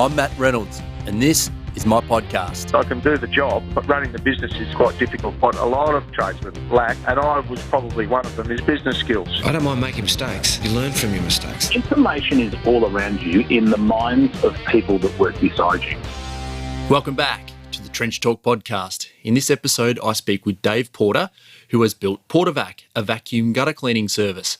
I'm Matt Reynolds, and this is my podcast. I can do the job, but running the business is quite difficult. What a lot of tradesmen lack, and I was probably one of them, is business skills. I don't mind making mistakes. You learn from your mistakes. Information is all around you in the minds of people that work beside you. Welcome back to the Trench Talk podcast. In this episode, I speak with Dave Porter, who has built PorterVac, a vacuum gutter cleaning service.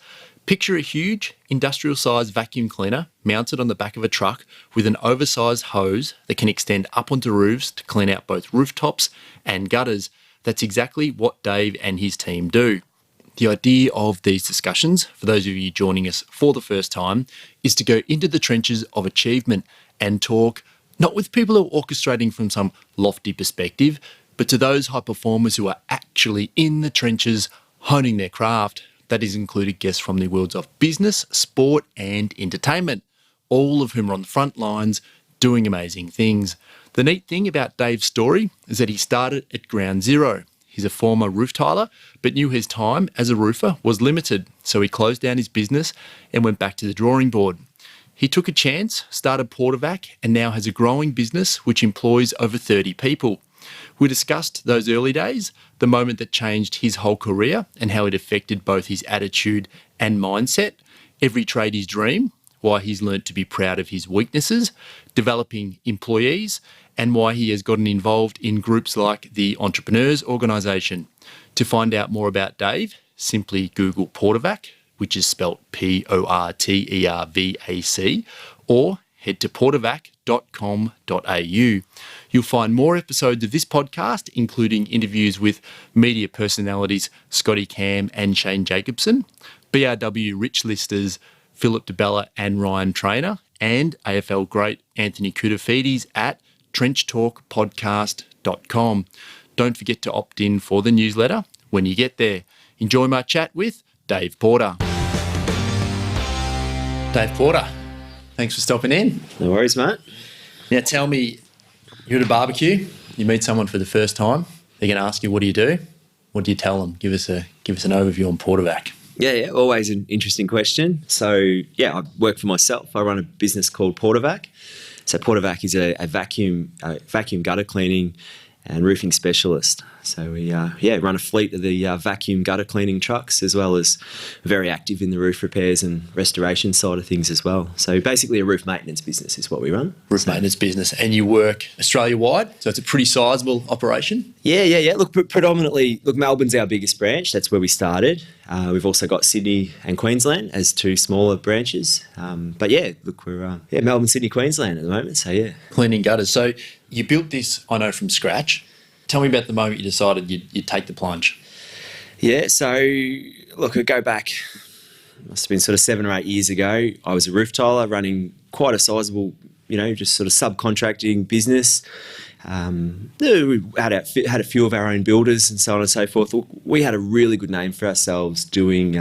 Picture a huge industrial-sized vacuum cleaner mounted on the back of a truck with an oversized hose that can extend up onto roofs to clean out both rooftops and gutters. That's exactly what Dave and his team do. The idea of these discussions, for those of you joining us for the first time, is to go into the trenches of achievement and talk not with people who are orchestrating from some lofty perspective, but to those high performers who are actually in the trenches honing their craft. That has included guests from the worlds of business, sport and entertainment, all of whom are on the front lines doing amazing things. The neat thing about Dave's story is that he started at ground zero. He's a former roof tiler, but knew his time as a roofer was limited, so he closed down his business and went back to the drawing board. He took a chance, started PorterVac, and now has a growing business which employs over 30 people. We discussed those early days, the moment that changed his whole career and how it affected both his attitude and mindset, every tradie's dream, why he's learnt to be proud of his weaknesses, developing employees, and why he has gotten involved in groups like the Entrepreneurs Organisation. To find out more about Dave, simply Google PorterVac, which is spelt Portervac, or head to portervac.com.au. You'll find more episodes of this podcast, including interviews with media personalities Scotty Cam and Shane Jacobson, BRW Rich Listers Philip DeBella and Ryan Trainer, and AFL great Anthony Koutafidis at trenchtalkpodcast.com. Don't forget to opt in for the newsletter when you get there. Enjoy my chat with Dave Porter. Dave Porter, thanks for stopping in. No worries, mate. Now tell me, you're at a barbecue, you meet someone for the first time, they're going to ask you, what do you do? What do you tell them? Give us an overview on PorterVac. Yeah, always an interesting question. So, I work for myself. I run a business called PorterVac. So PorterVac is a vacuum gutter cleaning and roofing specialist. So we run a fleet of the vacuum gutter cleaning trucks, as well as very active in the roof repairs and restoration side of things as well. So basically a roof maintenance business is what we run. Maintenance business. And you work Australia-wide, so it's a pretty sizable operation? Yeah. Look, predominantly, Melbourne's our biggest branch. That's where we started. We've also got Sydney and Queensland as two smaller branches. We're Melbourne, Sydney, Queensland at the moment. So, yeah. Cleaning gutters. So you built this, I know, from scratch. Tell me about the moment you decided you'd take the plunge. Yeah, so look, I go back, must have been sort of 7 or 8 years ago. I was a roof tiler running quite a sizable, just sort of subcontracting business. We had a few of our own builders and so on and so forth. We had a really good name for ourselves doing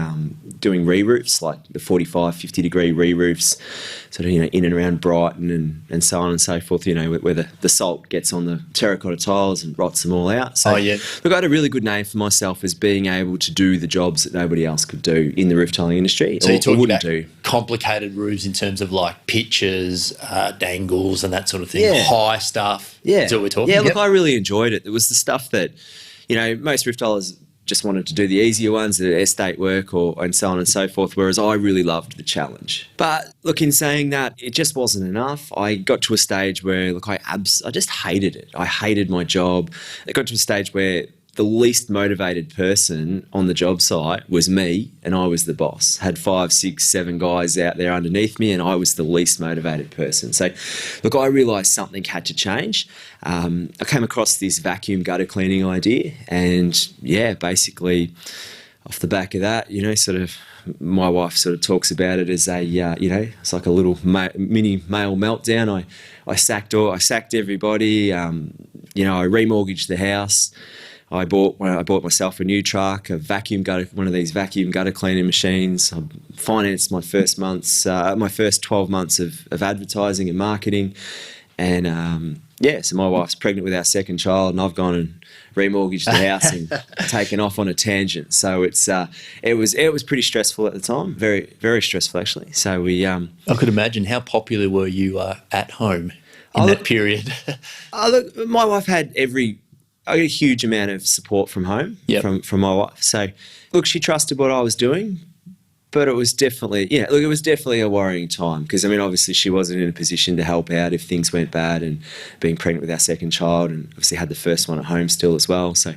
re-roofs, like the 45, 50 degree re-roofs, sort of, in and around Brighton and so on and so forth, where the salt gets on the terracotta tiles and rots them all out. So, look, I had a really good name for myself as being able to do the jobs that nobody else could do in the roof tiling industry. So you're talking about complicated roofs in terms of like pitches, dangles and that sort of thing, high stuff. Yeah. That's what we're talking. Yeah, look, I really enjoyed it. It was the stuff that, most roof tilers just wanted to do the easier ones, the estate work and so on and so forth, whereas I really loved the challenge. But look, in saying that, it just wasn't enough. I got to a stage where, look, I just hated it. I hated my job. It got to a stage where the least motivated person on the job site was me, and I was the boss. Had 5, 6, 7 guys out there underneath me, and I was the least motivated person. So, look, I realised something had to change. I came across this vacuum gutter cleaning idea, and basically off the back of that, sort of my wife sort of talks about it as a, it's like a little mini male meltdown. I sacked everybody. I remortgaged the house. I bought myself a new truck, one of these vacuum gutter cleaning machines. I financed my first 12 months of advertising and marketing, And so my wife's pregnant with our second child, and I've gone and remortgaged the house and taken off on a tangent. So it was pretty stressful at the time, very, very stressful actually. So I could imagine. How popular were you at home in that period? Look, my wife had I got a huge amount of support from home, from my wife. So look, she trusted what I was doing. But it was definitely, it was definitely a worrying time because, I mean, obviously she wasn't in a position to help out if things went bad, and being pregnant with our second child, and obviously had the first one at home still as well. So,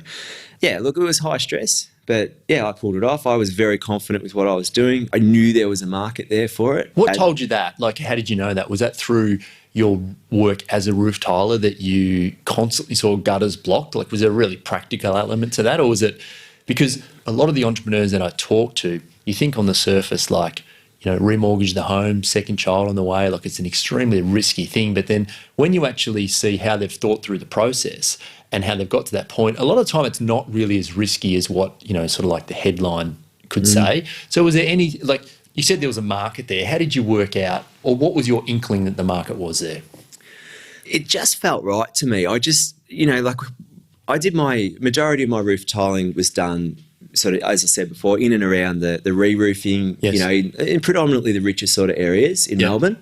look, it was high stress, but I pulled it off. I was very confident with what I was doing. I knew there was a market there for it. What told you that? Like, how did you know that? Was that through your work as a roof tiler that you constantly saw gutters blocked? Like, was there a really practical element to that, or was it because a lot of the entrepreneurs that I talk to, you think on the surface, like, remortgage the home, second child on the way, like it's an extremely risky thing. But then when you actually see how they've thought through the process and how they've got to that point, a lot of the time it's not really as risky as what, sort of like the headline could say. So was there any, like you said there was a market there. How did you work out, or what was your inkling that the market was there? It just felt right to me. I just, I did my majority of my roof tiling was done sort of, as I said before, in and around the re-roofing, in predominantly the richer sort of areas in Melbourne.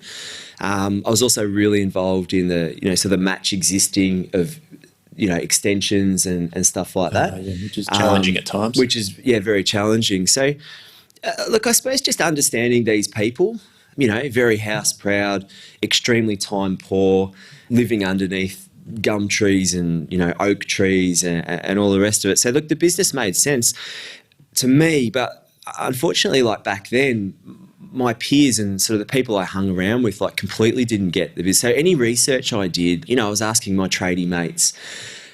I was also really involved in the, so the match existing of, extensions and stuff like that. Which is challenging at times. Which is, very challenging. So, look, I suppose just understanding these people, very house proud, extremely time poor, living underneath gum trees and oak trees and all the rest of it. So look, the business made sense to me, but unfortunately, like back then, my peers and sort of the people I hung around with like completely didn't get the business. So any research I did, I was asking my tradie mates,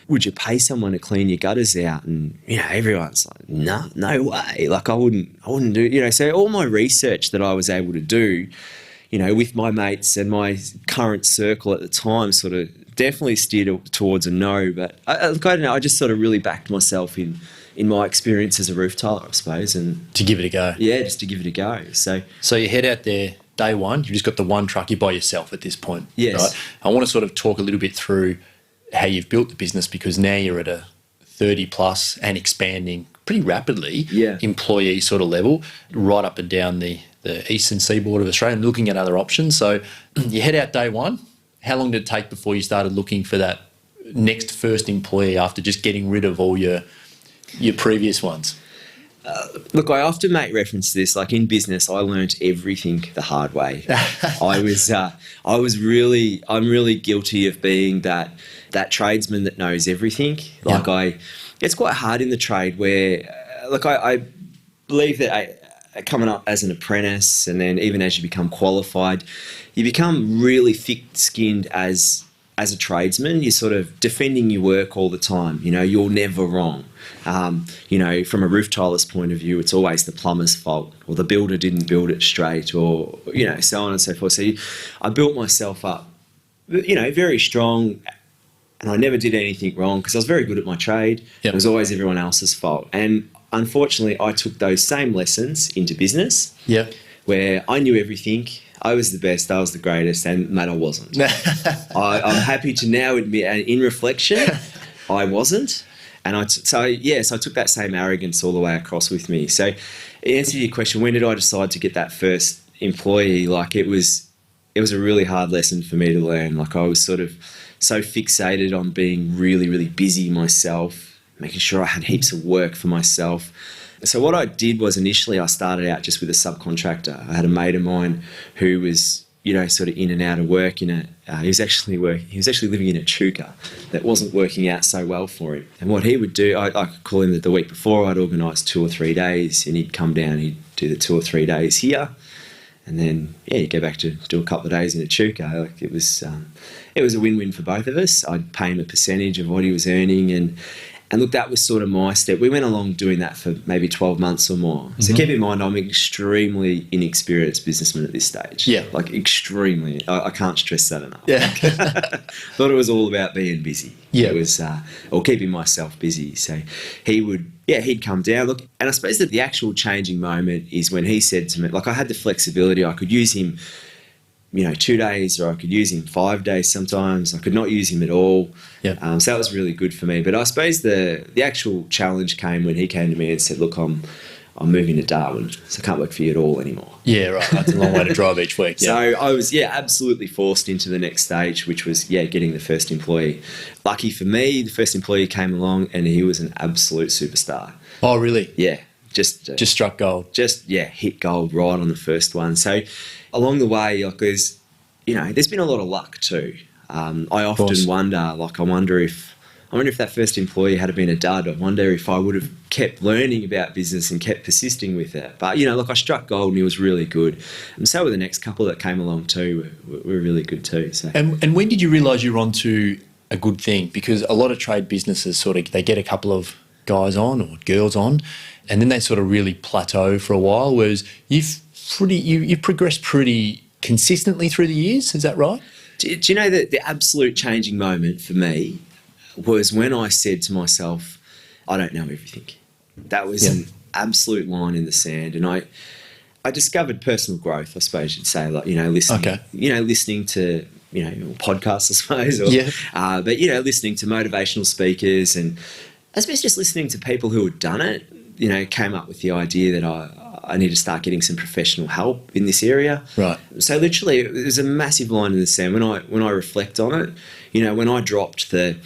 would you pay someone to clean your gutters out? And everyone's like, no way. Like I wouldn't do. So all my research that I was able to do, with my mates and my current circle at the time, sort of definitely steered towards a no. But I don't know. I just sort of really backed myself in my experience as a roof tiler, I suppose, and to give it a go. Yeah, just to give it a go. So you head out there day one. You've just got the one truck. You're by yourself at this point. Yes. Right? I want to sort of talk a little bit through how you've built the business, because now you're at a 30 plus and expanding pretty rapidly. Employee sort of level, right up and down the eastern seaboard of Australia, and looking at other options. So you head out day one. How long did it take before you started looking for that next first employee after just getting rid of all your previous ones? Look, I often make reference to this. Like in business, I learnt everything the hard way. I'm really guilty of being that tradesman that knows everything. It's quite hard in the trade where, I believe that coming up as an apprentice, and then even as you become qualified, you become really thick-skinned as a tradesman. You're sort of defending your work all the time. You're never wrong. From a roof tiler's point of view, it's always the plumber's fault, or the builder didn't build it straight, or, so on and so forth. So I built myself up, very strong, and I never did anything wrong because I was very good at my trade. It was always everyone else's fault. And unfortunately, I took those same lessons into business, where I knew everything. I was the best, I was the greatest, and mate, I wasn't. I'm happy to now admit, in reflection, I wasn't. And so I took that same arrogance all the way across with me. So, in answer to your question, when did I decide to get that first employee? It was a really hard lesson for me to learn. I was sort of so fixated on being really, really busy myself, making sure I had heaps of work for myself. So what I did was initially I started out just with a subcontractor. I had a mate of mine who was, sort of in and out of work. He was actually living in a chuka that wasn't working out so well for him. And what he would do, I could call him the week before. I'd organise 2 or 3 days, and he'd come down. He'd do the 2 or 3 days here, and then he'd go back to do a couple of days in a chuka. It was a win-win for both of us. I'd pay him a percentage of what he was earning, and look, that was sort of my step. We went along doing that for maybe 12 months or more. So keep in mind, I'm an extremely inexperienced businessman at this stage. Extremely. I can't stress that enough. Thought it was all about being busy. It was, or keeping myself busy. So he'd come down. Look, and I suppose that the actual changing moment is when he said to me, I had the flexibility. I could use him, 2 or 3 days here, and then, he'd go back to do a couple of days in a chuka. 2 days, or I could use him 5 days sometimes. I could not use him at all. Yeah. So that was really good for me. But I suppose the actual challenge came when he came to me and said, look, I'm moving to Darwin, so I can't work for you at all anymore. Yeah, right. That's a long way to drive each week. So I was, absolutely forced into the next stage, which was, getting the first employee. Lucky for me, the first employee came along and he was an absolute superstar. Oh, really? Yeah. Just struck gold. Hit gold right on the first one. So along the way, there's been a lot of luck too. I often wonder, I wonder if that first employee had been a dud. I wonder if I would have kept learning about business and kept persisting with it. But, I struck gold and he was really good. And so were the next couple that came along too, were really good too. So. And when did you realise you were onto a good thing? Because a lot of trade businesses they get a couple of guys on or girls on, and then they sort of really plateau for a while, whereas you've progressed pretty consistently through the years. Is that right? Do you know that the absolute changing moment for me was when I said to myself, I don't know everything. That was an absolute line in the sand. And I discovered personal growth, I suppose you'd say, listening, listening to, podcasts, I suppose, but, listening to motivational speakers, and I suppose just listening to people who had done it, came up with the idea that I need to start getting some professional help in this area. Right. So literally, it was a massive line in the sand. When I reflect on it, when I dropped the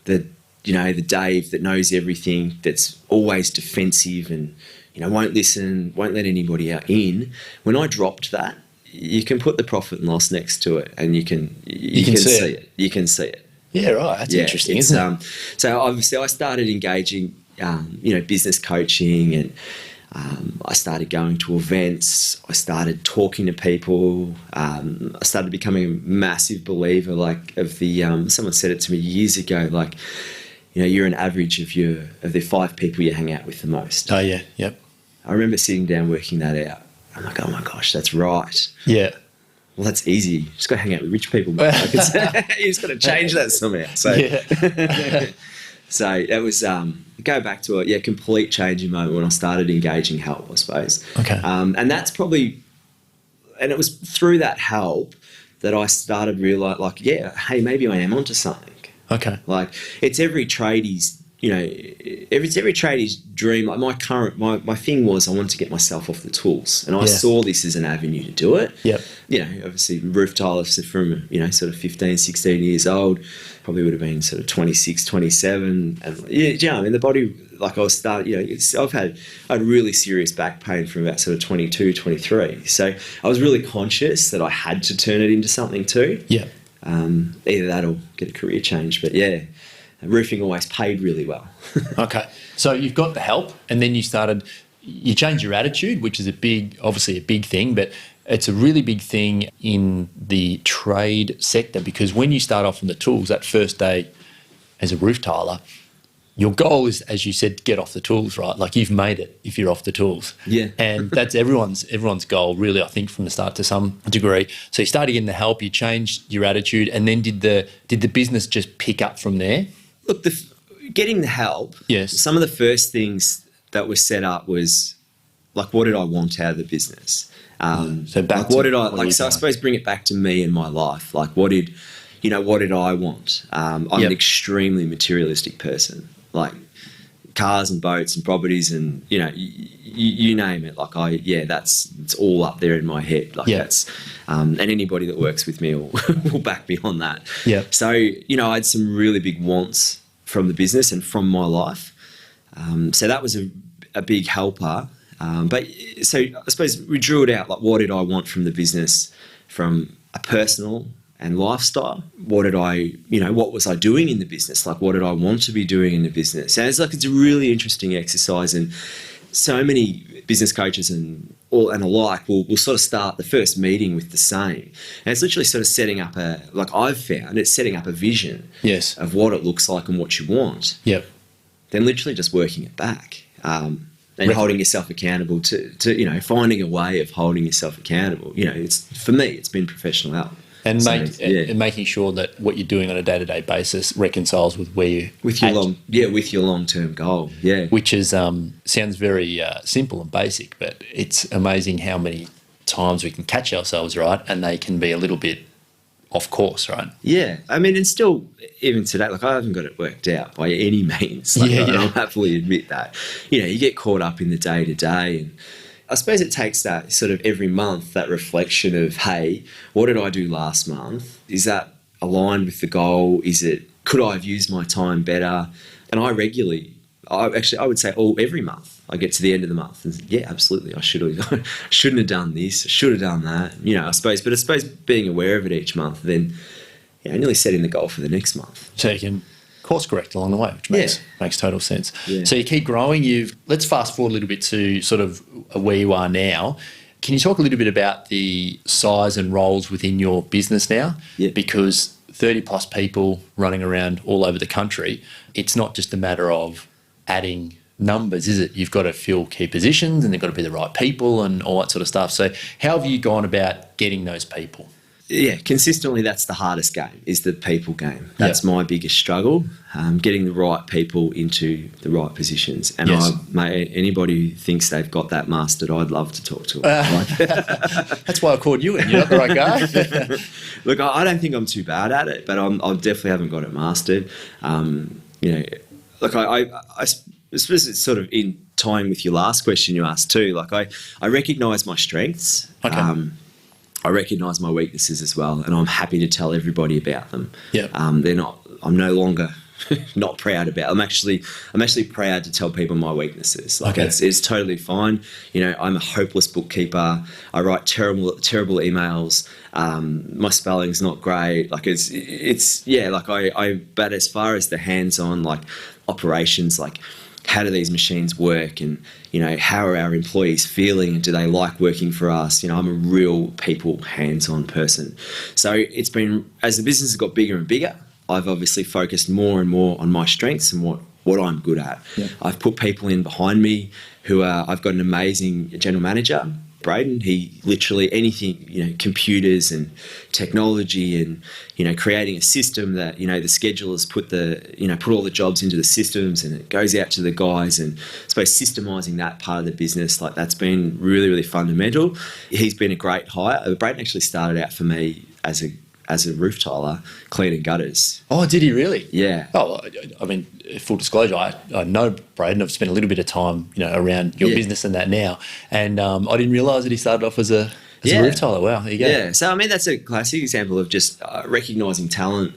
Dave that knows everything, that's always defensive and won't listen, won't let anybody in. When I dropped that, you can put the profit and loss next to it, and you can see it. You can see it. Yeah, right. That's interesting, isn't it? So obviously, I started engaging, business coaching, and I started going to events. I started talking to people. I started becoming a massive believer, of the. Someone said it to me years ago, you're an average of the 5 people you hang out with the most. Oh yeah, yep. I remember sitting down working that out. I'm like, oh my gosh, that's right. Yeah. Well, that's easy. You just got to hang out with rich people. You just got to change that somehow. So, so that was go back to a complete changing moment when I started engaging help, I suppose. Okay. And that's probably, and it was through that help that I started realising, hey, maybe I am onto something. Okay. It's every tradie's, it's every tradie's dream. My thing was I wanted to get myself off the tools, and I saw this as an avenue to do it. Yep. Obviously roof tilers from, sort of 15, 16 years old, probably would have been sort of 26, 27. And the body, I was starting, I had really serious back pain from about sort of 22, 23. So I was really conscious that I had to turn it into something too. Yeah. Either that or get a career change. But roofing always paid really well. Okay. So you've got the help, and then you changed your attitude, which is obviously a big thing, but it's a really big thing in the trade sector, because when you start off on the tools, that first day as a roof tiler, your goal is, as you said, to get off the tools, right? You've made it if you're off the tools. Yeah. And that's everyone's goal, really, I think, from the start to some degree. So you started getting the help, you changed your attitude, and then did the business just pick up from there? Look, getting the help, yes. Some of the first things that were set up was, what did I want out of the business? So back to what did I, so I suppose bring it back to me and my life. What did I want? I'm an extremely materialistic person. Cars and boats and properties and, you name it. It's all up there in my head. That's, and anybody that works with me will back me on that. Yeah. So, I had some really big wants from the business and from my life. So that was a big helper. But so I suppose we drew it out, what did I want from the business from a personal and lifestyle? What was I doing in the business? What did I want to be doing in the business? And it's a really interesting exercise, and so many business coaches and alike will sort of start the first meeting with the same. And it's literally sort of setting up I've found it's setting up a vision of what it looks like and what you want. Yep. Then literally just working it back. And holding yourself accountable to finding a way of holding yourself accountable. For me, it's been professional help. And making sure that what you're doing on a day-to-day basis reconciles with where you with your long-term goal. Yeah, which is sounds very simple and basic, but it's amazing how many times we can catch ourselves, right? And they can be a little bit off course, right? Yeah. I mean, and still, even today, like I haven't got it worked out by any means. Like, Yeah. I'll happily admit that. You get caught up in the day to day. And I suppose it takes that sort of every month, that reflection of, hey, what did I do last month? Is that aligned with the goal? Could I have used my time better? And I would say every month I get to the end of the month and yeah, absolutely, I shouldn't have done this, I should have done that, I suppose being aware of it each month, then nearly setting the goal for the next month. So you can course correct along the way, which makes total sense. Yeah. So you keep growing. Let's fast forward a little bit to sort of where you are now. Can you talk a little bit about the size and roles within your business now? Yeah. Because 30 plus people running around all over the country, it's not just a matter of adding numbers, is it? You've got to fill key positions and they've got to be the right people and all that sort of stuff. So how have you gone about getting those people? Yeah, consistently that's the hardest game, is the people game. That's my biggest struggle, getting the right people into the right positions. And anybody who thinks they've got that mastered, I'd love to talk to them. That's why I called you in. You're not the right guy. Look, I don't think I'm too bad at it, but I definitely haven't got it mastered. Look, I suppose it's sort of in tying with your last question you asked too. Like I recognise my strengths. Okay. I recognise my weaknesses as well, and I'm happy to tell everybody about them. Yeah. I'm no longer not proud about. I'm actually proud to tell people my weaknesses. Like it's totally fine. I'm a hopeless bookkeeper. I write terrible emails. My spelling's not great. Like but as far as the hands-on like operations, like how do these machines work, and how are our employees feeling, and do they like working for us? I'm a real people hands-on person. So it's been, as the business has got bigger and bigger, I've obviously focused more and more on my strengths and what I'm good at. Yeah. I've put people in behind me I've got an amazing general manager, Braden. He literally anything, computers and technology and, creating a system that, the schedulers put all the jobs into the systems and it goes out to the guys, and I suppose systemizing that part of the business, like that's been really, really fundamental. He's been a great hire. Braden actually started out for me as a roof tiler, cleaning gutters. Oh, did he really? Yeah. Oh, I mean, full disclosure, I know Braden. I've spent a little bit of time, around your business and that now, and I didn't realise that he started off as a roof tiler. Wow, there you go. Yeah. So I mean, that's a classic example of just recognising talent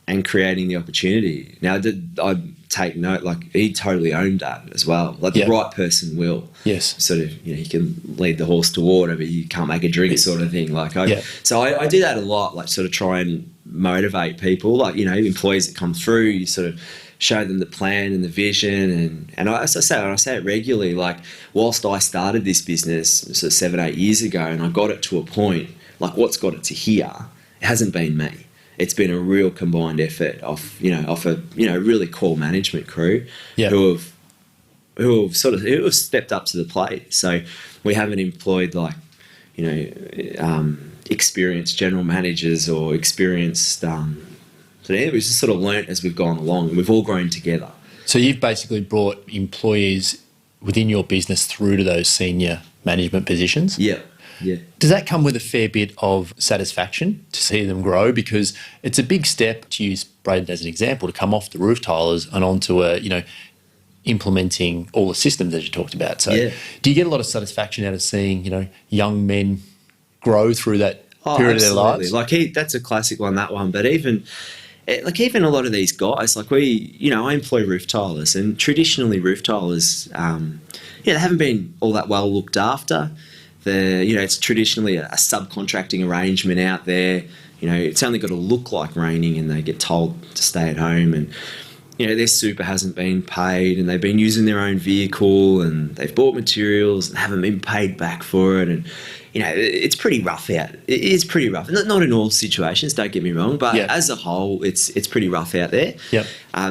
and creating the opportunity. Now, I take note, like he totally owned that as well. Like the right person will. Yes. Sort of, you can lead the horse to water, but you can't make a drink sort of thing. So I do that a lot, like sort of try and motivate people, like, employees that come through, you sort of show them the plan and the vision. And I say it regularly, like whilst I started this business sort of 7-8 years ago and I got it to a point, like what's got it to here, it hasn't been me. It's been a real combined effort off a really core management crew who have stepped up to the plate. So we haven't employed experienced general managers or experienced. So we've just sort of learnt as we've gone along, and we've all grown together. So you've basically brought employees within your business through to those senior management positions. Yeah. Yeah. Does that come with a fair bit of satisfaction to see them grow? Because it's a big step, to use Braden as an example, to come off the roof tilers and onto implementing all the systems as you talked about. So do you get a lot of satisfaction out of seeing, young men grow through that period of their lives? Like that's a classic one, that one. But even a lot of these guys, like I employ roof tilers, and traditionally roof tilers, they haven't been all that well looked after. It's traditionally a subcontracting arrangement out there. It's only got to look like raining, and they get told to stay at home, and their super hasn't been paid, and they've been using their own vehicle, and they've bought materials and haven't been paid back for it, and it's pretty rough out. It is pretty rough. Not in all situations, don't get me wrong, but as a whole, it's pretty rough out there. Yep.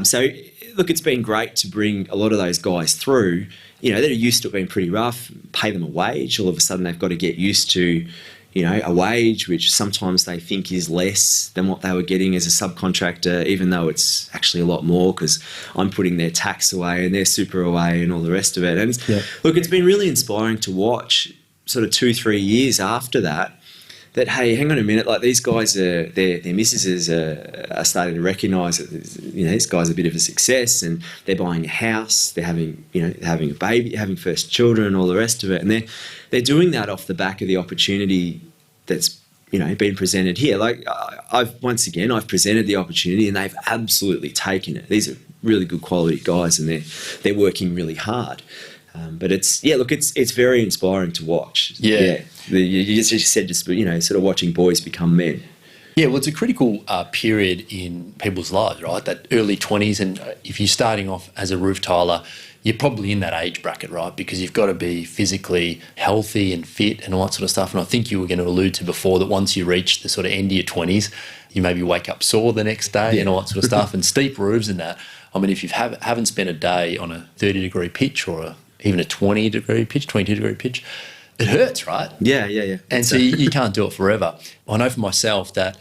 So look, it's been great to bring a lot of those guys through. That are used to it being pretty rough, pay them a wage. All of a sudden, they've got to get used to, a wage which sometimes they think is less than what they were getting as a subcontractor, even though it's actually a lot more because I'm putting their tax away and their super away and all the rest of it. And look, it's been really inspiring to watch sort of 2-3 years after that, that, hey, hang on a minute, like these guys are, their missuses are starting to recognise that, this guy's a bit of a success, and they're buying a house, they're having, having a baby, having first children, all the rest of it, and they're doing that off the back of the opportunity that's, been presented here. Like I've presented the opportunity, and they've absolutely taken it. These are really good quality guys, and they're working really hard. But it's very inspiring to watch. Yeah. You just said, sort of watching boys become men. Yeah, well, it's a critical period in people's lives, right? That early 20s, and if you're starting off as a roof tiler, you're probably in that age bracket, right? Because you've got to be physically healthy and fit and all that sort of stuff. And I think you were going to allude to before that once you reach the sort of end of your 20s, you maybe wake up sore the next day and all that sort of stuff. And steep roofs and that. I mean, if you haven't spent a day on a 30-degree pitch or even a 20-degree pitch, 22-degree pitch, it hurts, right? Yeah. And so you can't do it forever. I know for myself that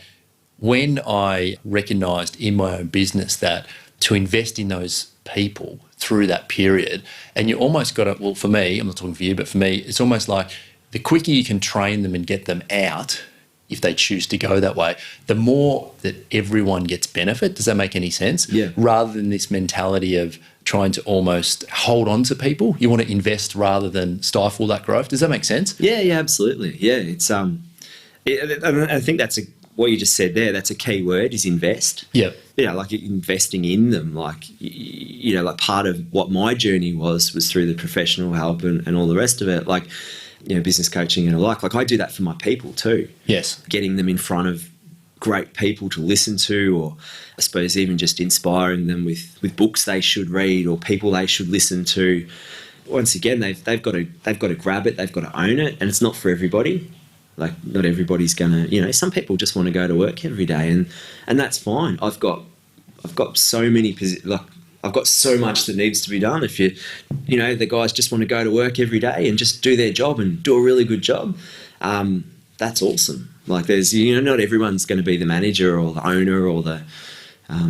when I recognised in my own business that to invest in those people through that period, and you almost got to, well, for me, I'm not talking for you, but for me, it's almost like the quicker you can train them and get them out, if they choose to go that way, the more that everyone gets benefit. Does that make any sense? Yeah. Rather than this mentality of trying to almost hold on to people. You want to invest rather than stifle that growth. Does that make sense? Yeah, absolutely. Yeah, it's I think that's what you just said there. That's a key word, is invest. Yeah. Like investing in them. Like, like part of what my journey was through the professional help and all the rest of it. Like, business coaching and the like. Like I do that for my people too. Yes. Getting them in front of great people to listen to, or I suppose even just inspiring them with books they should read or people they should listen to. Once again, they've got to grab it, they've got to own it, and it's not for everybody. Like not everybody's gonna, some people just want to go to work every day, and that's fine. I've got so many I've got so much that needs to be done. If the guys just want to go to work every day and just do their job and do a really good job, that's awesome. Like there's, not everyone's going to be the manager or the owner or the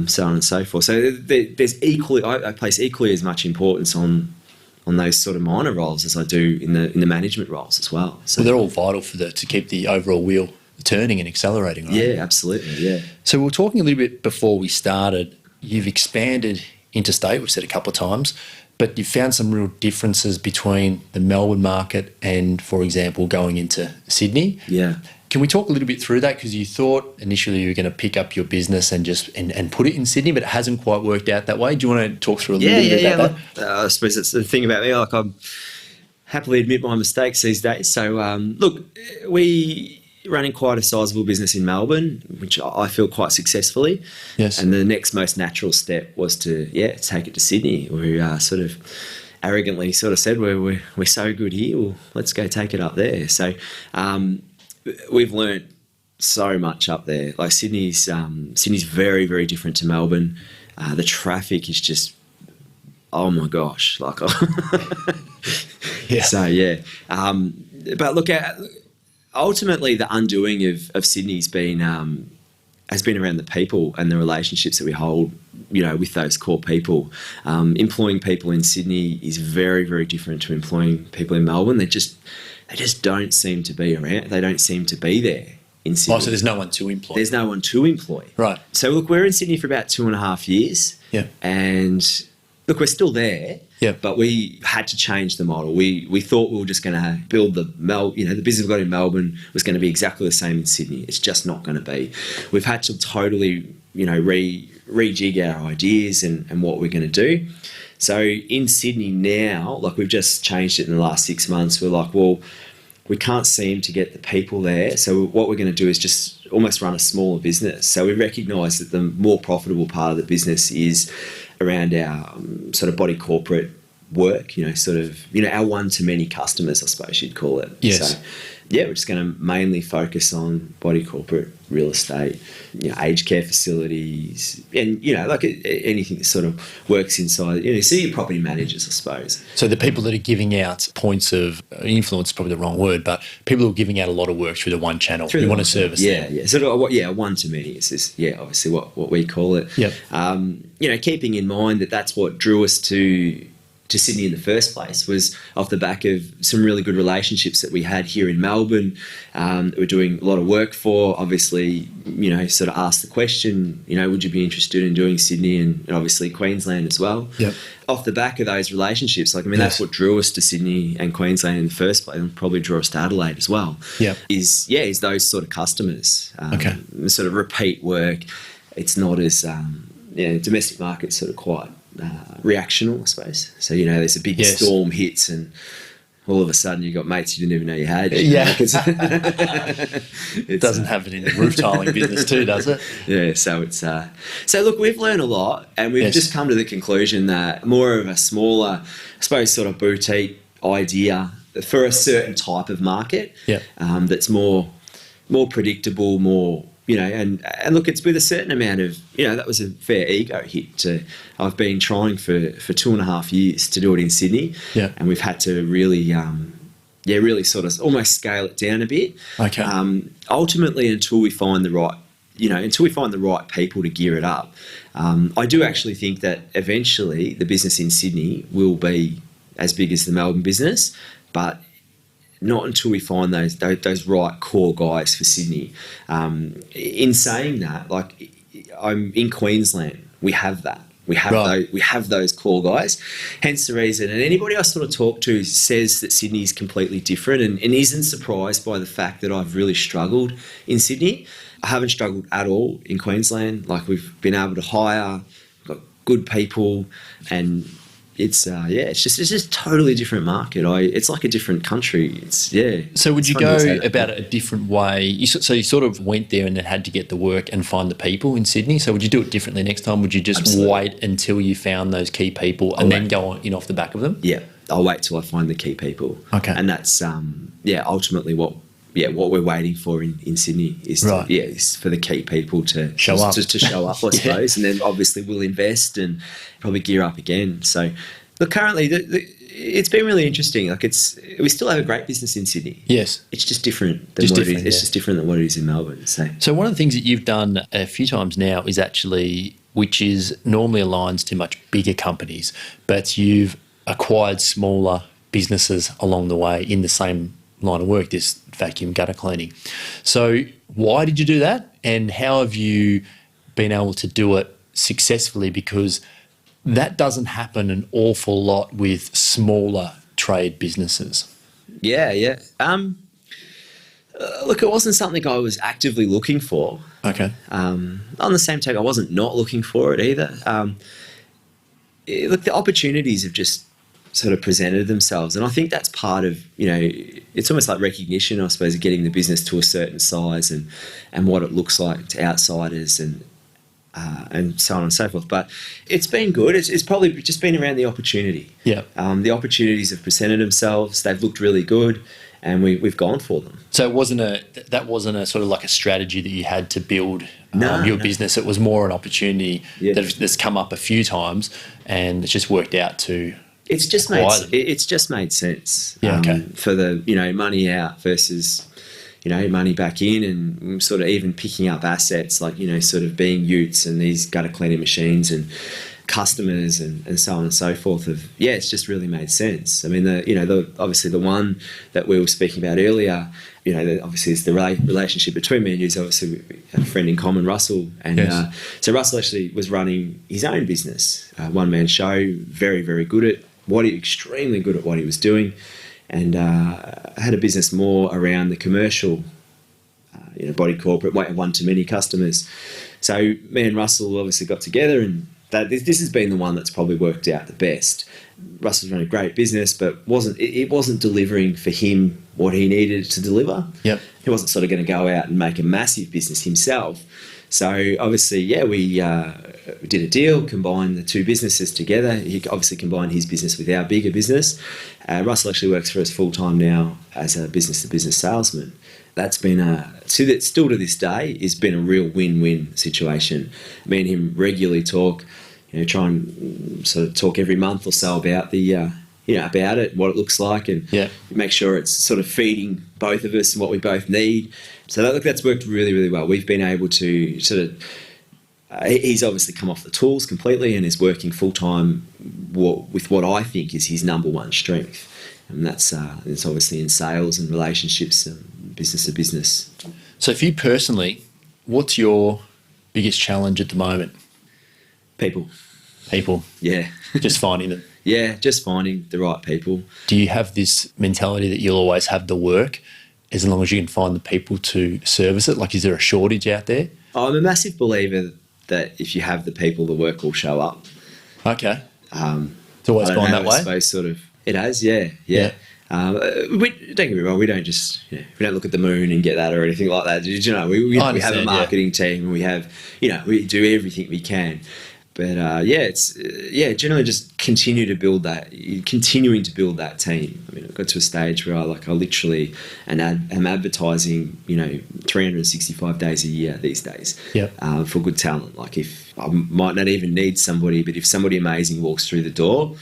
so on and so forth. So there's I place equally as much importance on those sort of minor roles as I do in the management roles as well. So they're all vital to keep the overall wheel turning and accelerating, right? Yeah, absolutely, yeah. So we were talking a little bit before we started. You've expanded interstate, we've said a couple of times, but you've found some real differences between the Melbourne market and, for example, going into Sydney. Yeah. Can we talk a little bit through that? Because you thought initially you were going to pick up your business and just and put it in Sydney, but it hasn't quite worked out that way. Do you want to talk through a little bit about that? I suppose that's the thing about me. Like I happily admit my mistakes these days. So look, we running quite a sizable business in Melbourne, which I feel quite successfully. Yes. And the next most natural step was to take it to Sydney. We sort of arrogantly sort of said we're so good here. Well, let's go take it up there. So. We've learnt so much up there. Like Sydney's very, very different to Melbourne. The traffic is just, oh my gosh, like, yeah. So yeah. But look, ultimately the undoing of Sydney's has been around the people and the relationships that we hold, with those core people. Employing people in Sydney is very, very different to employing people in Melbourne. They just don't seem to be around. They don't seem to be there in Sydney. Oh, so there's no one to employ. There's no one to employ. Right. So look, we're in Sydney for about 2.5 years. Yeah. And look, we're still there. Yeah. But we had to change the model. We thought we were just going to build the business we've got in Melbourne was going to be exactly the same in Sydney. It's just not going to be. We've had to totally, rejig our ideas and what we're going to do. So in Sydney now, like we've just changed it in the last 6 months. We're like, well, we can't seem to get the people there. So what we're going to do is just almost run a smaller business. So we recognise that the more profitable part of the business is around our sort of body corporate work, our one-to-many customers, I suppose you'd call it. Yes. So, we're just going to mainly focus on body corporate, real estate, aged care facilities, and, anything that sort of works inside, so your property managers, I suppose. So the people that are giving out points of influence is probably the wrong word, but people who are giving out a lot of work through the one channel, you want to service them. Yeah, sort of, one-to-many is obviously what we call it. Yep. Keeping in mind that that's what drew us to to Sydney in the first place was off the back of some really good relationships that we had here in Melbourne. We're doing a lot of work for, obviously, sort of asked the question, would you be interested in doing Sydney and obviously Queensland as well? Yep. Off the back of those relationships, that's what drew us to Sydney and Queensland in the first place, and probably drew us to Adelaide as well. Yep. Is those sort of customers. Okay. Sort of repeat work. It's not as, domestic market's sort of quite reactional, I suppose. So, there's a big storm hits and all of a sudden you've got mates you didn't even know you had. It doesn't happen in the roof tiling business too, does it? Yeah, so it's... So, look, we've learned a lot, and we've just come to the conclusion that more of a smaller, I suppose, sort of boutique idea for a certain type of market that's more predictable, more... and look, it's with a certain amount of, that was a fair ego hit. I've been trying for 2.5 years to do it in Sydney, and we've had to really, really sort of almost scale it down a bit. Okay. Ultimately, until we find the right people to gear it up, I do actually think that eventually the business in Sydney will be as big as the Melbourne business, but not until we find those right core guys for Sydney. In saying that, like, I'm in Queensland, we have that. We have those core guys. Hence the reason, and anybody I sort of talk to says that Sydney is completely different and isn't surprised by the fact that I've really struggled in Sydney. I haven't struggled at all in Queensland. Like, we've been able to hire, got good people, and it's just totally different market. It's like a different country. So would you go about it a different way? So you sort of went there and then had to get the work and find the people in Sydney. So would you do it differently next time? Would you just wait until you found those key people and then go on off the back of them? Yeah, I'll wait till I find the key people. Okay, and that's ultimately what we're waiting for in Sydney is is for the key people to show up, I suppose, and then obviously we'll invest and probably gear up again. So, look, currently it's been really interesting. Like, we still have a great business in Sydney. Yes, it's just different than what it is. It's just different than what it is in Melbourne. So one of the things that you've done a few times now is actually, which is normally aligns to much bigger companies, but you've acquired smaller businesses along the way in the same line of work, this vacuum gutter cleaning. So why did you do that, and how have you been able to do it successfully? Because that doesn't happen an awful lot with smaller trade businesses. Yeah. Look, it wasn't something I was actively looking for. Okay. On the same take, I wasn't not looking for it either. Look, the opportunities have just sort of presented themselves, and I think that's part of, it's almost like recognition, I suppose, of getting the business to a certain size and what it looks like to outsiders and so on and so forth. But it's been good. It's probably just been around the opportunity. Yeah. The opportunities have presented themselves. They've looked really good, and we've gone for them. So that wasn't a sort of like a strategy that you had to build your business. It was more an opportunity that's come up a few times, and it's just worked out to. It's just made sense. Yeah, okay. For the money out versus money back in, and sort of even picking up assets like sort of being utes and these gutter cleaning machines and customers and so on and so forth. It's just really made sense. I mean, obviously the one that we were speaking about earlier, obviously is the relationship between me and you. Is obviously we have a friend in common, Russell, and so Russell actually was running his own business, one man show, very very good at extremely good at what he was doing, and had a business more around the commercial, body corporate, one-to-many customers. So me and Russell obviously got together, and this has been the one that's probably worked out the best. Russell's run a great business, but it wasn't delivering for him what he needed to deliver. Yep. He wasn't sort of going to go out and make a massive business himself. So obviously, we did a deal, combined the two businesses together. He obviously combined his business with our bigger business. Russell actually works for us full-time now as a business-to-business salesman. That's been still to this day, has been a real win-win situation. Me and him regularly talk, try and sort of talk every month or so about about it, what it looks like, and make sure it's sort of feeding both of us and what we both need. So that's worked really, really well. We've been able to sort of he's obviously come off the tools completely and is working full-time with what I think is his number one strength. And that's it's obviously in sales and relationships and business to business. So for you personally, what's your biggest challenge at the moment? People. Yeah. Just finding them. Yeah, just finding the right people. Do you have this mentality that you'll always have the work as long as you can find the people to service it? Like, is there a shortage out there? I'm a massive believer that if you have the people, the work will show up. Okay. It's always gone that way? I suppose sort of, it has, yeah. Don't get me wrong, we don't just, we don't look at the moon and get that or anything like that. We have a marketing team and we have, we do everything we can. But generally just continuing to build that team. I mean, I got to a stage where I literally am advertising, 365 days a year these days. For good talent. Like, if I might not even need somebody, but if somebody amazing walks through the door,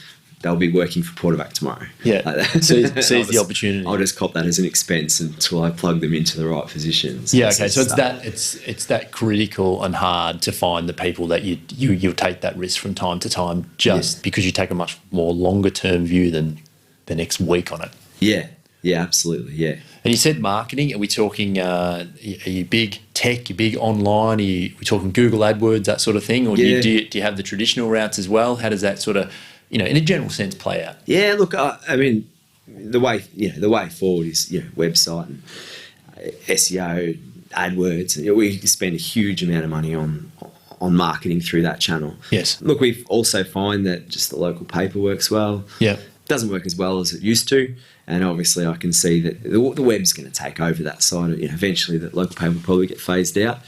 they'll be working for PorterVac tomorrow. Yeah. Seize the opportunity. I'll just cop that as an expense until I plug them into the right positions. Yeah. Okay. So it's that critical and hard to find the people that you'll take that risk from time to time, just because you take a much more longer term view than the next week on it. Yeah. Yeah. Absolutely. Yeah. And you said marketing. Are we talking? Are you big tech? Are you big online? Are we talking Google AdWords, that sort of thing, or do you have the traditional routes as well? How does that sort of, in a general sense, play out? Yeah, look, I mean, the way forward is website and SEO, AdWords. We spend a huge amount of money on marketing through that channel. Yes. Look, we also find that just the local paper works well. Yeah. Doesn't work as well as it used to, and obviously I can see that the web's going to take over that side. Eventually, that local paper will probably get phased out,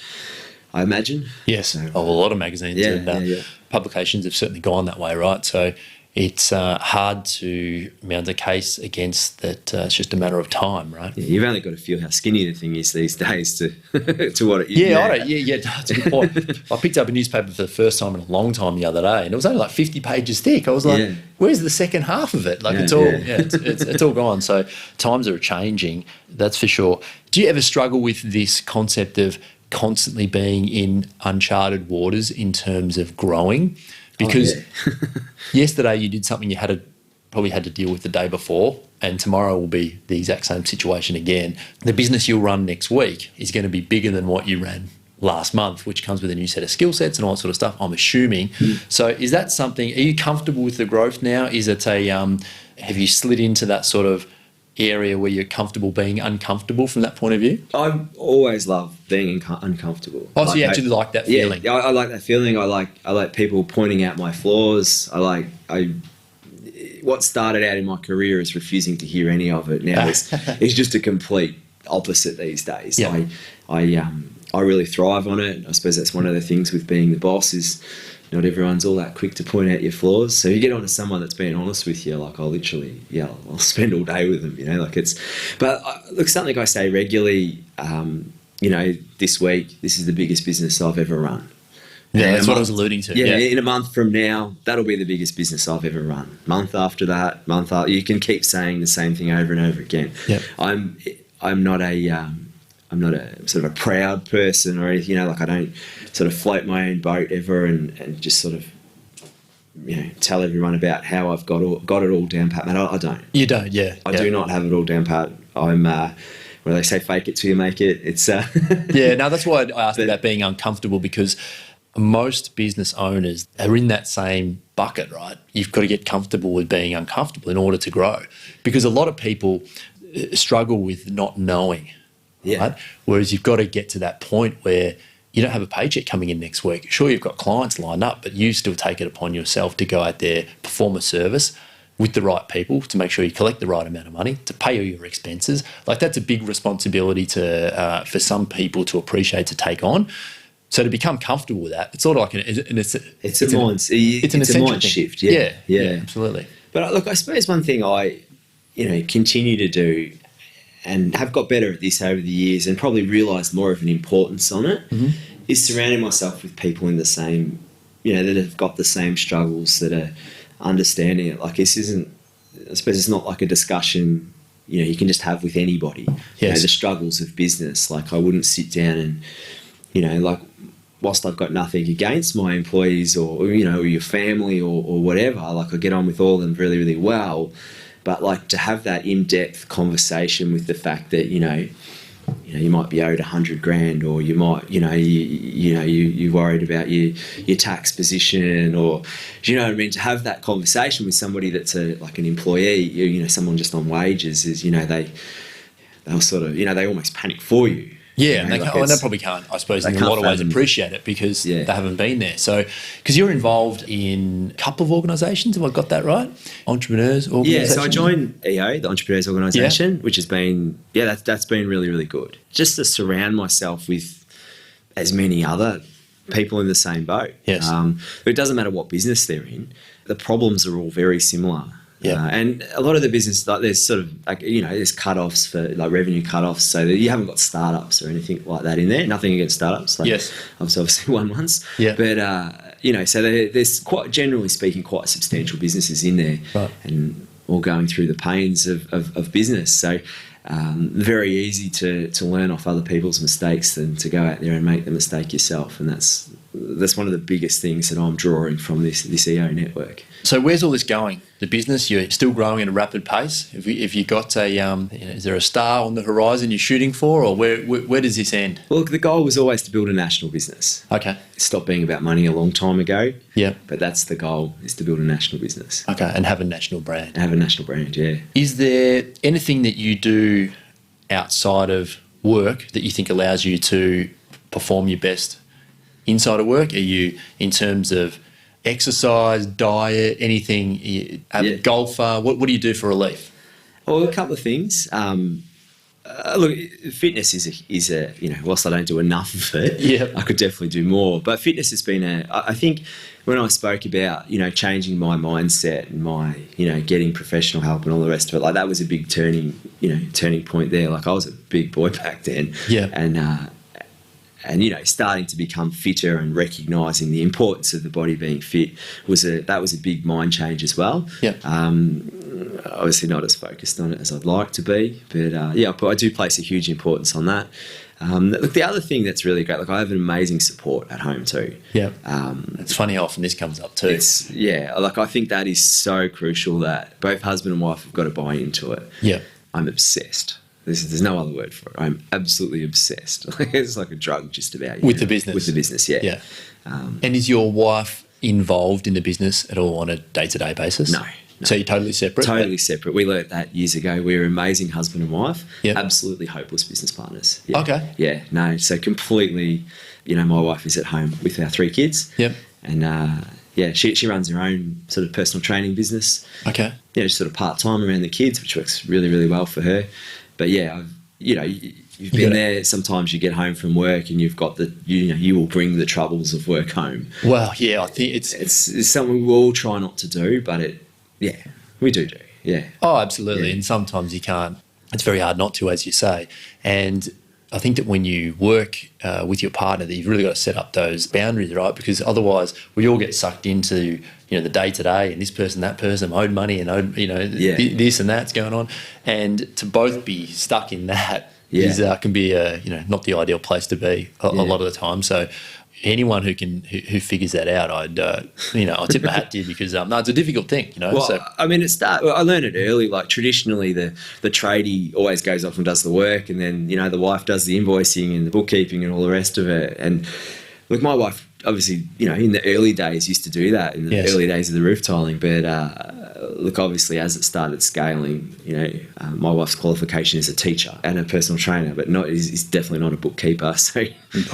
I imagine. Yes. So, a lot of magazines and publications have certainly gone that way, right? So it's hard to mount a case against that. It's just a matter of time, right? Yeah, you've only got to feel how skinny the thing is these days to what it is. That's a good point. I picked up a newspaper for the first time in a long time the other day, and it was only like 50 pages thick. I was like, where's the second half of it? Like, it's all gone. So times are changing, that's for sure. Do you ever struggle with this concept of constantly being in uncharted waters in terms of growing? Because yesterday you did something you probably had to deal with the day before, and tomorrow will be the exact same situation again. The business you'll run next week is going to be bigger than what you ran last month, which comes with a new set of skill sets and all that sort of stuff, I'm assuming. So is that something, are you comfortable with the growth now? Is it have you slid into that sort of area where you're comfortable being uncomfortable from that point of view? I've always loved being uncomfortable. Oh, so you actually like that feeling? Yeah, I like that feeling. I like people pointing out my flaws. What started out in my career as refusing to hear any of it now is just a complete opposite these days. Yeah. I really thrive on it. I suppose that's one of the things with being the boss is not everyone's all that quick to point out your flaws. So you get onto someone that's being honest with you, like I'll spend all day with them, look, something I say regularly, this week, this is the biggest business I've ever run. Yeah, that's what I was alluding to. Yeah, in a month from now, that'll be the biggest business I've ever run. Month after that, you can keep saying the same thing over and over again. Yeah. I'm not a sort of a proud person or anything, I don't sort of float my own boat ever and just sort of, tell everyone about how I've got it all down pat. Man, I don't. You don't, yeah. I do not have it all down pat. I'm, where they say fake it till you make it. It's Yeah, no, that's why I asked about being uncomfortable, because most business owners are in that same bucket, right? You've got to get comfortable with being uncomfortable in order to grow, because a lot of people struggle with not knowing. Yeah. Right? Whereas you've got to get to that point where you don't have a paycheck coming in next week. Sure, you've got clients lined up, but you still take it upon yourself to go out there, perform a service with the right people, to make sure you collect the right amount of money, to pay all your expenses. Like, that's a big responsibility for some people to appreciate, to take on. So to become comfortable with that, it's sort of like it's a mind shift. Yeah, absolutely. But look, I suppose one thing I continue to do, and have got better at this over the years and probably realised more of an importance on it, is surrounding myself with people in the same, that have got the same struggles, that are understanding it. Like, this isn't, I suppose it's not like a discussion, you can just have with anybody. Yes. The struggles of business. Like, I wouldn't sit down and, whilst I've got nothing against my employees or your family or whatever, like I get on with all of them really, really well. But like to have that in-depth conversation with the fact that, you might be owed $100,000, or you might, you're worried about your tax position, or, do you know what I mean? To have that conversation with somebody that's like an employee, someone just on wages is, they'll sort of, they almost panic for you. Yeah, and they probably can't, I suppose, in a lot of ways appreciate it because they haven't been there. So, because you're involved in a couple of organisations, have I got that right? Entrepreneurs organisations? Yeah, so I joined EO, the Entrepreneurs Organisation, which has been, that's been really, really good. Just to surround myself with as many other people in the same boat. Yes. It doesn't matter what business they're in. The problems are all very similar. Yeah. And a lot of the business, like there's sort of like, there's cut-offs for like revenue cut-offs, so that you haven't got startups or anything like that in there. Nothing against startups. Like, yes. I've obviously won once. Yeah. But, so there's quite, generally speaking, quite substantial businesses in there, right, and all going through the pains of business. So very easy to learn off other people's mistakes than to go out there and make the mistake yourself. And that's one of the biggest things that I'm drawing from this EO network. So where's all this going? The business, you're still growing at a rapid pace. Have you got is there a star on the horizon you're shooting for, or where does this end? Well, look, the goal was always to build a national business. Okay. It stopped being about money a long time ago. Yeah. But that's the goal, is to build a national business. Okay, and have a national brand. And have a national brand, yeah. Is there anything that you do outside of work that you think allows you to perform your best inside of work? Are you, in terms of exercise, diet, anything, avid golfer? What do you do for relief? Well, a couple of things. Look, fitness is a whilst I don't do enough of it, I could definitely do more. But fitness has been I think when I spoke about, changing my mindset and my, getting professional help and all the rest of it, like that was a big turning point there. Like I was a big boy back then. Yeah. And starting to become fitter and recognising the importance of the body being fit was a big mind change as well. Yeah. Obviously not as focused on it as I'd like to be, but I do place a huge importance on that. Look, the other thing that's really great, like I have an amazing support at home too. Yeah. It's funny how often this comes up too. Like I think that is so crucial that both husband and wife have got to buy into it. Yeah. I'm obsessed. There's no other word for it. I'm absolutely obsessed. It's like a drug, just about. With the business? With the business, yeah. Yeah. And is your wife involved in the business at all on a day-to-day basis? No. So you're totally separate? Totally separate. We learnt that years ago. We were amazing husband and wife, absolutely hopeless business partners. Yeah. Okay. Yeah, no, so completely, my wife is at home with our 3 kids. Yep. And she runs her own sort of personal training business. Okay. Just sort of part-time around the kids, which works really, really well for her. But you've been there. Sometimes you get home from work and you've got you will bring the troubles of work home. Well, yeah, I think it's something we all try not to do, but we do. Yeah. Oh, absolutely. Yeah. And sometimes you can't. It's very hard not to, as you say. And I think that when you work with your partner, that you've really got to set up those boundaries, right? Because otherwise, we all get sucked into the day to day, and this person, that person, owed money, and owed, this and that's going on, and to both be stuck in that can be not the ideal place to be a lot of the time. So anyone who figures that out, I tip my hat to you, because it's a difficult thing, Well, so. I mean, I learned it early. Like traditionally, the tradie always goes off and does the work, and then the wife does the invoicing and the bookkeeping and all the rest of it. And look, my wife obviously, in the early days used to do that in the early days of the roof tiling. But look, obviously, as it started scaling, my wife's qualification is a teacher and a personal trainer, but is definitely not a bookkeeper. So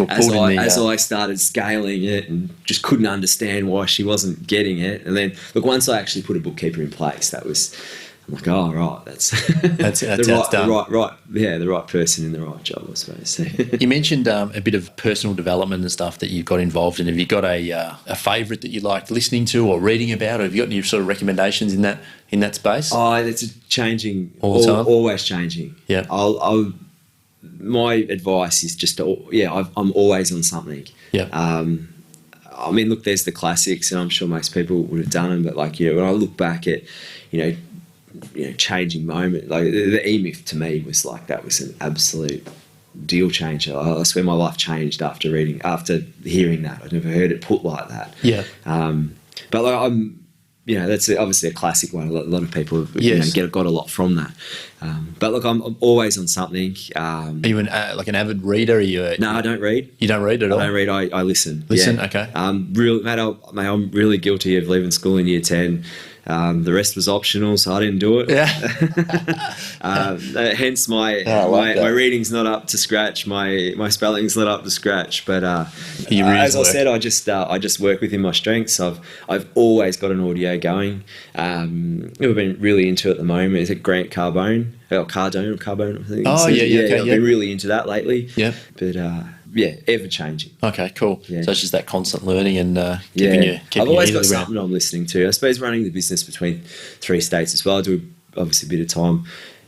as I started scaling it and just couldn't understand why she wasn't getting it, and then look, once I actually put a bookkeeper in place, I'm like, oh right, that's the right person in the right job, I suppose. You mentioned a bit of personal development and stuff that you've got involved in. Have you got a favourite that you like listening to or reading about, or have you got any sort of recommendations in that space? Oh, it's changing all the time, always changing. Yeah. My advice is just I'm always on something. Yeah. I mean, look, there's the classics, and I'm sure most people would have done them, but when I look back at changing moment, like the E-Myth to me was like, that was an absolute deal changer. I swear my life changed after hearing that. I'd never heard it put like that. Yeah. But like, that's obviously a classic one. A lot of people have, Yes. got a lot from that. But look, I'm always on something. Are you like an avid reader? Are you? No, I don't read. You don't read at all? I don't read. I listen. Listen, Yeah. okay. I'm really guilty of leaving school in year 10. The rest was optional, so I didn't do it. Yeah. Hence my reading's not up to scratch. My spelling's not up to scratch. But as I said, I just work within my strengths. I've always got an audio going. Who I've been really into at the moment is Grant Cardone. Cardone, I think. Oh, yeah. I've been really into that lately. Yeah. But ever changing. Okay, cool. Yeah. So it's just that constant learning and keeping you I've always your got ear to the ground. something I'm listening to. I suppose running the business between 3 states as well. I do obviously a bit of time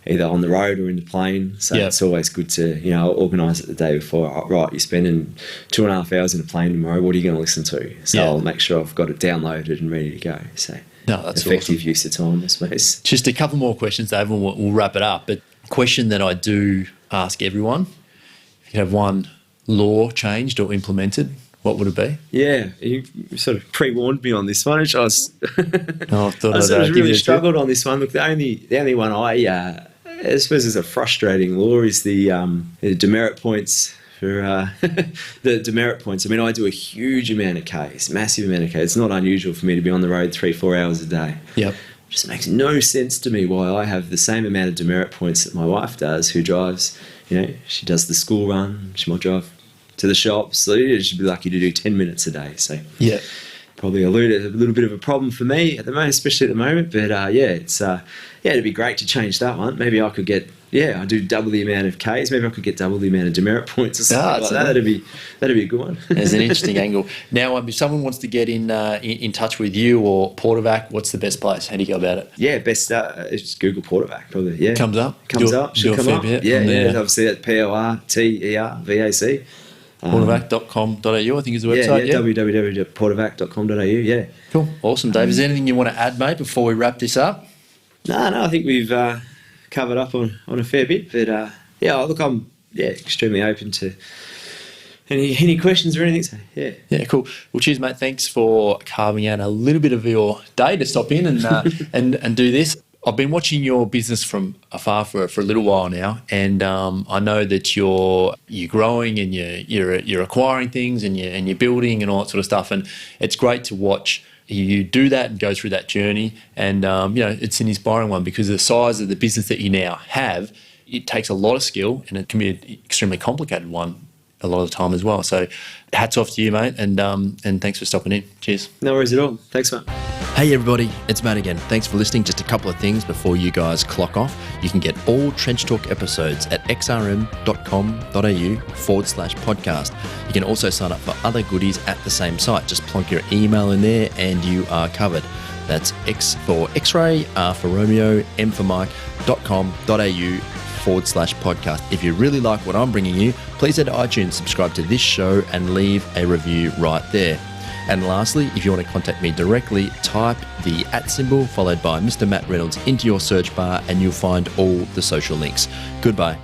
either on the road or in the plane. So it's always good to, organise it the day before. Right, you're spending 2.5 hours in a plane tomorrow. What are you going to listen to? So I'll make sure I've got it downloaded and ready to go. So that's effective awesome. use of time, I suppose. Just a couple more questions, Dave, and we'll wrap it up. But a question that I do ask everyone, if you could have one law changed or implemented, what would it be? Yeah, you sort of pre-warned me on this one, which I was. I thought I sort of really struggled on this one. Look, the only one I suppose is a frustrating law is the demerit points for the demerit points. I mean, I do a huge amount of Ks, massive amount of Ks. It's not unusual for me to be on the road 3-4 hours a day. Yep. It just makes no sense to me why I have the same amount of demerit points that my wife does, who drives. She does the school run. She might drive to the shops. So she'd be lucky to do 10 minutes a day. So probably a little bit of a problem for me at the moment, especially at the moment. But it'd be great to change that one. Maybe I could get I do double the amount of Ks. Maybe I could get double the amount of demerit points or something like that. That'd be a good one. There's an interesting angle. Now, if someone wants to get in touch with you or PorterVac, what's the best place? How do you go about it? Yeah, best it's Google PorterVac probably. Yeah, Comes up. Should come up. Yeah. Obviously that's PORTERVAC. PorterVac.com.au, I think is the website. Yeah, www.portervac.com.au. Yeah. Cool. Awesome, Dave. Is there anything you want to add, mate, before we wrap this up? No, I think we've covered up on a fair bit. But look, I'm extremely open to any questions or anything. So Yeah, cool. Well, cheers, mate. Thanks for carving out a little bit of your day to stop in and do this. I've been watching your business from afar for a little while now, and I know that you're growing and you're acquiring things and you're building and all that sort of stuff. And it's great to watch you do that and go through that journey. And it's an inspiring one because the size of the business that you now have, it takes a lot of skill and it can be an extremely complicated one a lot of the time as well. So hats off to you, mate, and thanks for stopping in. Cheers. No worries at all. Thanks, mate. Hey everybody, it's Matt again. Thanks for listening. Just a couple of things before you guys clock off. You can get all Trench Talk episodes at xrm.com.au/podcast. You can also sign up for other goodies at the same site. Just plonk your email in there and you are covered. That's X for X-ray, R for Romeo, M for Mike.com.au/podcast. If you really like what I'm bringing you, please head to iTunes, subscribe to this show and leave a review right there. And lastly, if you want to contact me directly, type the @ followed by Mr. Matt Reynolds into your search bar and you'll find all the social links. Goodbye.